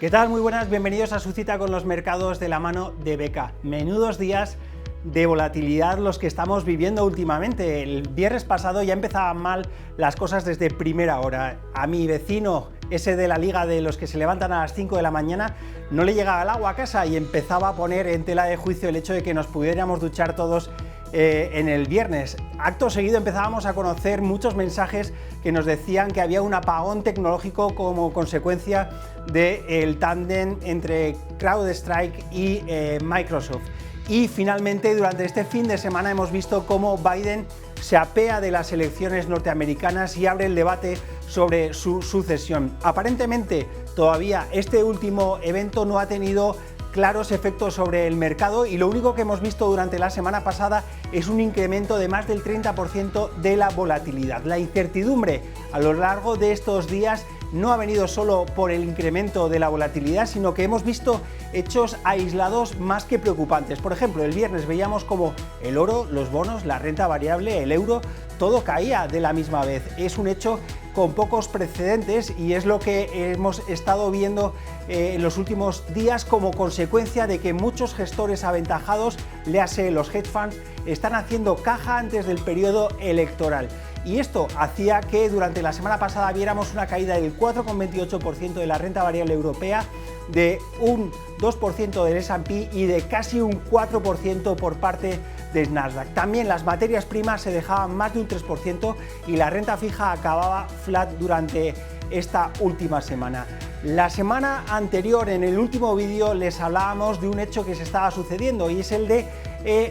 ¿Qué tal? Muy buenas, bienvenidos a su cita con los mercados de la mano de Beka. Menudos días de volatilidad los que estamos viviendo últimamente. El viernes pasado ya empezaban mal las cosas desde primera hora. A mi vecino, ese de la liga de los que se levantan a las 5 de la mañana, no le llegaba el agua a casa y empezaba a poner en tela de juicio el hecho de que nos pudiéramos duchar todos en el viernes. Acto seguido empezábamos a conocer muchos mensajes que nos decían que había un apagón tecnológico como consecuencia del tándem entre CrowdStrike y Microsoft. Y finalmente, durante este fin de semana hemos visto cómo Biden se apea de las elecciones norteamericanas y abre el debate sobre su sucesión. Aparentemente, todavía este último evento no ha tenido claros efectos sobre el mercado y lo único que hemos visto durante la semana pasada es un incremento de más del 30% de la volatilidad. La incertidumbre a lo largo de estos días no ha venido solo por el incremento de la volatilidad, sino que hemos visto hechos aislados más que preocupantes. Por ejemplo, el viernes veíamos como el oro, los bonos, la renta variable, el euro, todo caía de la misma vez. Es un hecho con pocos precedentes y es lo que hemos estado viendo en los últimos días como consecuencia de que muchos gestores aventajados, léase los hedge funds, están haciendo caja antes del periodo electoral. Y esto hacía que durante la semana pasada viéramos una caída del 4,28% de la renta variable europea, de un 2% del S&P y de casi un 4% por parte del Nasdaq. También las materias primas se dejaban más de un 3% y la renta fija acababa flat durante esta última semana. La semana anterior, en el último vídeo, les hablábamos de un hecho que se estaba sucediendo y es el de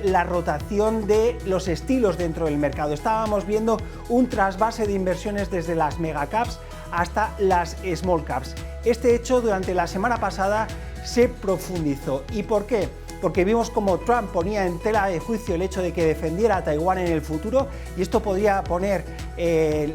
la rotación de los estilos dentro del mercado. Estábamos viendo un trasvase de inversiones desde las megacaps hasta las small caps. Este hecho durante la semana pasada se profundizó. ¿Y por qué? Porque vimos como Trump ponía en tela de juicio el hecho de que defendiera a Taiwán en el futuro y esto podría poner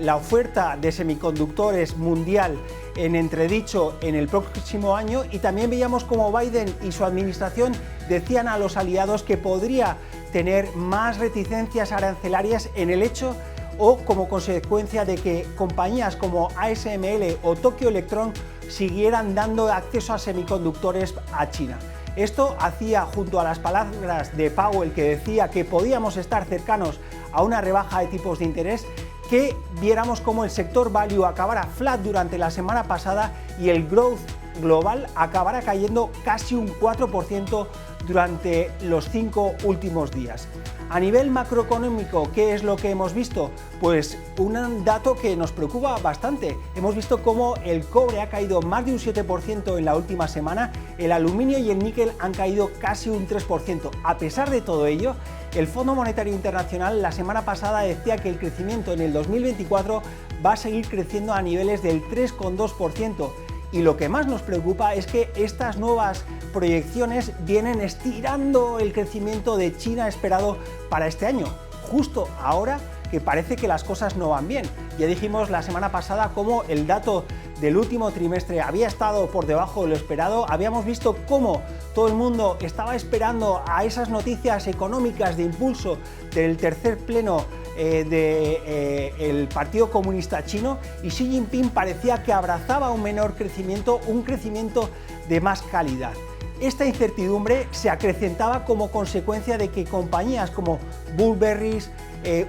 la oferta de semiconductores mundial en entredicho en el próximo año, y también veíamos como Biden y su administración decían a los aliados que podría tener más reticencias arancelarias en el hecho o como consecuencia de que compañías como ASML o Tokyo Electron siguieran dando acceso a semiconductores a China. Esto hacía, junto a las palabras de Powell que decía que podíamos estar cercanos a una rebaja de tipos de interés, que viéramos cómo el sector value acabara flat durante la semana pasada y el growth global acabara cayendo casi un 4% durante los 5 últimos días. A nivel macroeconómico, ¿qué es lo que hemos visto? Pues un dato que nos preocupa bastante. Hemos visto cómo el cobre ha caído más de un 7% en la última semana, el aluminio y el níquel han caído casi un 3%. A pesar de todo ello, el Fondo Monetario Internacional la semana pasada decía que el crecimiento en el 2024 va a seguir creciendo a niveles del 3,2%. Y lo que más nos preocupa es que estas nuevas proyecciones vienen estirando el crecimiento de China esperado para este año, justo ahora que parece que las cosas no van bien. Ya dijimos la semana pasada cómo el dato del último trimestre había estado por debajo de lo esperado, habíamos visto cómo todo el mundo estaba esperando a esas noticias económicas de impulso del tercer pleno del Partido Comunista Chino, y Xi Jinping parecía que abrazaba un menor crecimiento, un crecimiento de más calidad. Esta incertidumbre se acrecentaba como consecuencia de que compañías como Burberry,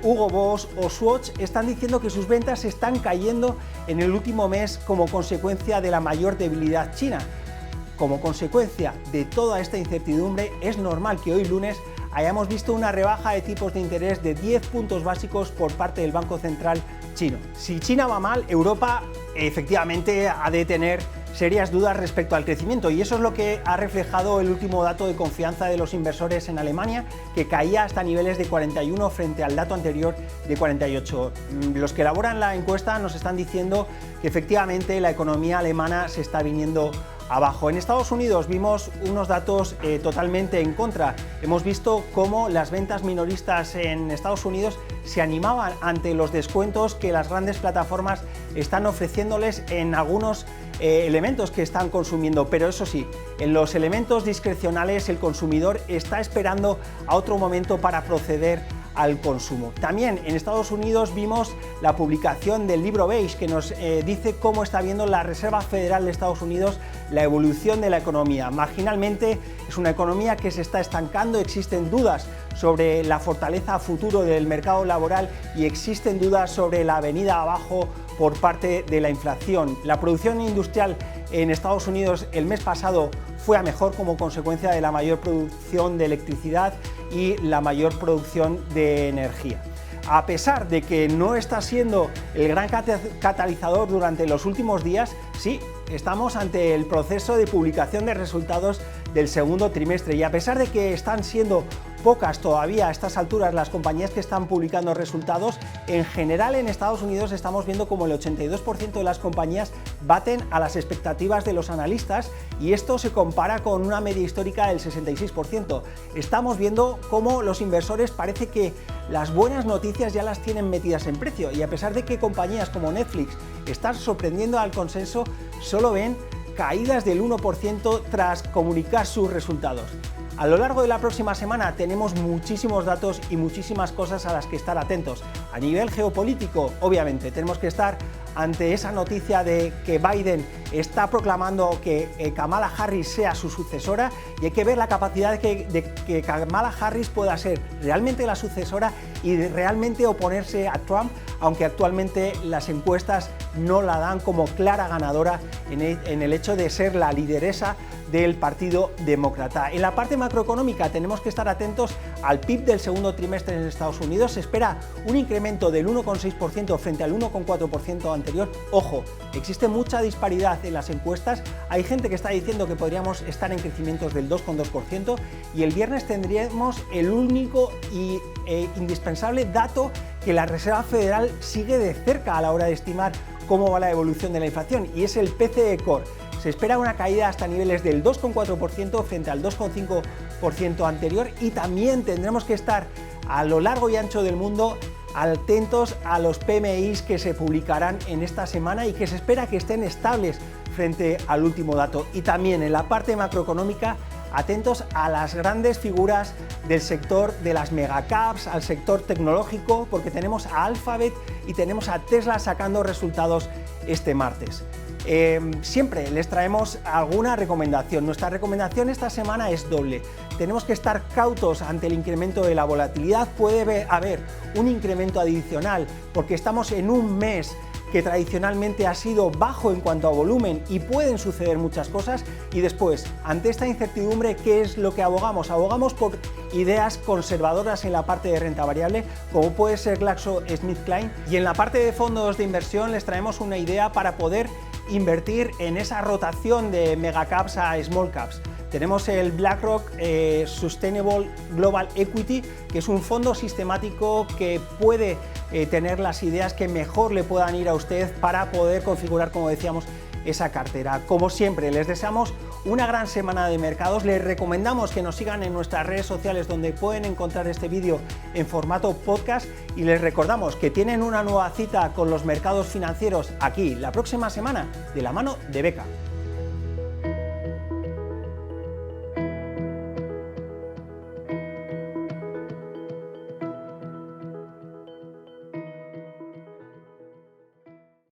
Hugo Boss o Swatch están diciendo que sus ventas están cayendo en el último mes como consecuencia de la mayor debilidad china. Como consecuencia de toda esta incertidumbre, es normal que hoy lunes hayamos visto una rebaja de tipos de interés de 10 puntos básicos por parte del Banco Central chino. Si China va mal, Europa efectivamente ha de tener serias dudas respecto al crecimiento, y eso es lo que ha reflejado el último dato de confianza de los inversores en Alemania, que caía hasta niveles de 41 frente al dato anterior de 48. Los que elaboran la encuesta nos están diciendo que efectivamente la economía alemana se está viniendo abajo. En Estados Unidos vimos unos datos totalmente en contra. Hemos visto cómo las ventas minoristas en Estados Unidos se animaban ante los descuentos que las grandes plataformas están ofreciéndoles en algunos elementos que están consumiendo, pero eso sí, en los elementos discrecionales el consumidor está esperando a otro momento para proceder al consumo. También en Estados Unidos vimos la publicación del libro Beige, que nos dice cómo está viendo la Reserva Federal de Estados Unidos la evolución de la economía. Marginalmente es una economía que se está estancando, existen dudas sobre la fortaleza a futuro del mercado laboral y existen dudas sobre la venida abajo por parte de la inflación. La producción industrial en Estados Unidos el mes pasado fue a mejor como consecuencia de la mayor producción de electricidad y la mayor producción de energía. A pesar de que no está siendo el gran catalizador durante los últimos días, sí, estamos ante el proceso de publicación de resultados del segundo trimestre y a pesar de que están siendo pocas todavía a estas alturas las compañías que están publicando resultados, en general en Estados Unidos estamos viendo como el 82% de las compañías baten a las expectativas de los analistas y esto se compara con una media histórica del 66%. Estamos viendo cómo los inversores parece que las buenas noticias ya las tienen metidas en precio y a pesar de que compañías como Netflix están sorprendiendo al consenso, solo ven caídas del 1% tras comunicar sus resultados. A lo largo de la próxima semana tenemos muchísimos datos y muchísimas cosas a las que estar atentos. A nivel geopolítico, obviamente, tenemos que estar ante esa noticia de que Biden está proclamando que Kamala Harris sea su sucesora y hay que ver la capacidad de que Kamala Harris pueda ser realmente la sucesora y de realmente oponerse a Trump, aunque actualmente las encuestas no la dan como clara ganadora en el hecho de ser la lideresa del Partido Demócrata. En la parte macroeconómica tenemos que estar atentos al PIB del segundo trimestre en Estados Unidos. Se espera un incremento del 1,6% frente al 1,4% anterior. Ojo, existe mucha disparidad en las encuestas. Hay gente que está diciendo que podríamos estar en crecimientos del 2,2% y el viernes tendremos el único y indispensable dato que la Reserva Federal sigue de cerca a la hora de estimar cómo va la evolución de la inflación y es el PCE Core. Se espera una caída hasta niveles del 2,4% frente al 2,5% anterior y también tendremos que estar a lo largo y ancho del mundo atentos a los PMIs que se publicarán en esta semana y que se espera que estén estables frente al último dato. Y también en la parte macroeconómica atentos a las grandes figuras del sector de las megacaps, al sector tecnológico, porque tenemos a Alphabet y tenemos a Tesla sacando resultados este martes. Siempre les traemos alguna recomendación. Nuestra recomendación esta semana es doble. Tenemos que estar cautos ante el incremento de la volatilidad. Puede haber un incremento adicional porque estamos en un mes que tradicionalmente ha sido bajo en cuanto a volumen y pueden suceder muchas cosas. Y después, ante esta incertidumbre, ¿qué es lo que abogamos? Abogamos por ideas conservadoras en la parte de renta variable, como puede ser GlaxoSmithKline. Y en la parte de fondos de inversión les traemos una idea para poder invertir en esa rotación de megacaps a small caps. Tenemos el BlackRock Sustainable Global Equity, que es un fondo sistemático que puede tener las ideas que mejor le puedan ir a usted para poder configurar, como decíamos, esa cartera. Como siempre, les deseamos una gran semana de mercados. Les recomendamos que nos sigan en nuestras redes sociales donde pueden encontrar este vídeo en formato podcast y les recordamos que tienen una nueva cita con los mercados financieros aquí la próxima semana de la mano de Beca.